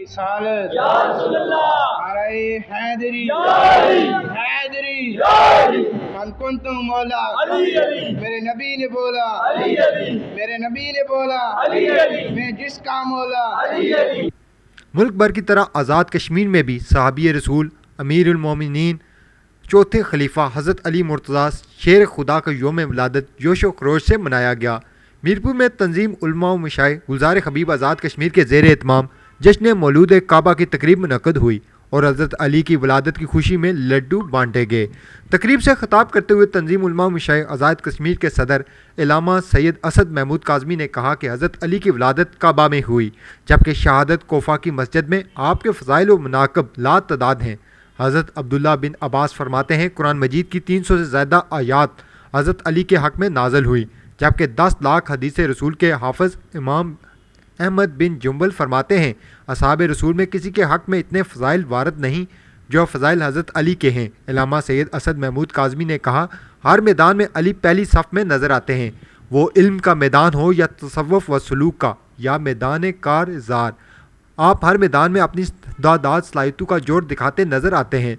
رسالت یا رسول اللہ، نعرہ حیدری یا علی، حیدری یا علی، من کنتم مولا علی علی، میرے نبی نے بولا علی علی، میرے نبی نے بولا علی علی، میں جس کا مولا علی علی۔ ملک بھر کی طرح آزاد کشمیر میں بھی صحابی رسول امیر المومنین چوتھے خلیفہ حضرت علی مرتضیٰ شیر خدا کا یوم ولادت جوش و خروش سے منایا گیا۔ میرپور میں تنظیم علماء و مشائخ گلزار حبیب آزاد کشمیر کے زیر اہتمام جشن مولود کعبہ کی تقریب منعقد ہوئی اور حضرت علی کی ولادت کی خوشی میں لڈو بانٹے گئے۔ تقریب سے خطاب کرتے ہوئے تنظیم علماء و مشائخ آزاد کشمیر کے صدر علامہ سید اسد محمود کاظمی نے کہا کہ حضرت علی کی ولادت کعبہ میں ہوئی، جبکہ شہادت کوفہ کی مسجد میں آپ کے فضائل و مناقب لا تعداد ہیں۔ حضرت عبداللہ بن عباس فرماتے ہیں قرآن مجید کی 300 سے زیادہ آیات حضرت علی کے حق میں نازل ہوئی، جبکہ 10 لاکھ حدیث رسول کے حافظ امام احمد بن جنبل فرماتے ہیں اصحاب رسول میں کسی کے حق میں اتنے فضائل وارد نہیں جو فضائل حضرت علی کے ہیں۔ علامہ سید اسد محمود کاظمی نے کہا ہر میدان میں علی پہلی صف میں نظر آتے ہیں، وہ علم کا میدان ہو یا تصوف و سلوک کا یا میدان کارزار، آپ ہر میدان میں اپنی استعداد صلاحیتوں کا جوڑ دکھاتے نظر آتے ہیں۔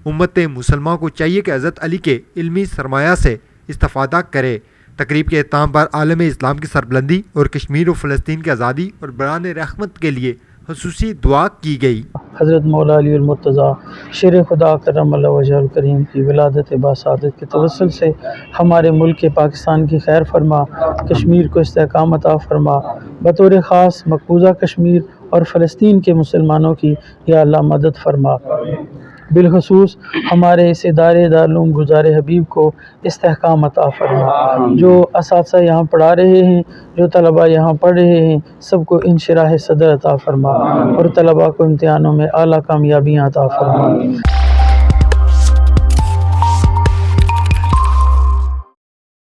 امت مسلمہ کو چاہیے کہ حضرت علی کے علمی سرمایہ سے استفادہ کرے۔ تقریب کے اختتام پر عالم اسلام کی سربلندی اور کشمیر و فلسطین کی آزادی اور بران رحمت کے لیے خصوصی دعا کی گئی۔ حضرت مولا علی المرتضیٰ شیر خدا کرم اللہ وجہ الکریم کی ولادت باسعادت کے توسل سے ہمارے ملک پاکستان کی خیر فرما، کشمیر کو استحکام عطا فرما، بطور خاص مقبوضہ کشمیر اور فلسطین کے مسلمانوں کی یا اللہ مدد فرما۔ بالخصوص ہمارے اس ادارے دارالعلوم گلزار حبیب کو استحکام عطا فرما، جو اساتذہ یہاں پڑھا رہے ہیں، جو طلباء یہاں پڑھ رہے ہیں، سب کو انشراح صدر عطا فرما اور طلباء کو امتحانوں میں اعلیٰ کامیابیاں عطا فرما۔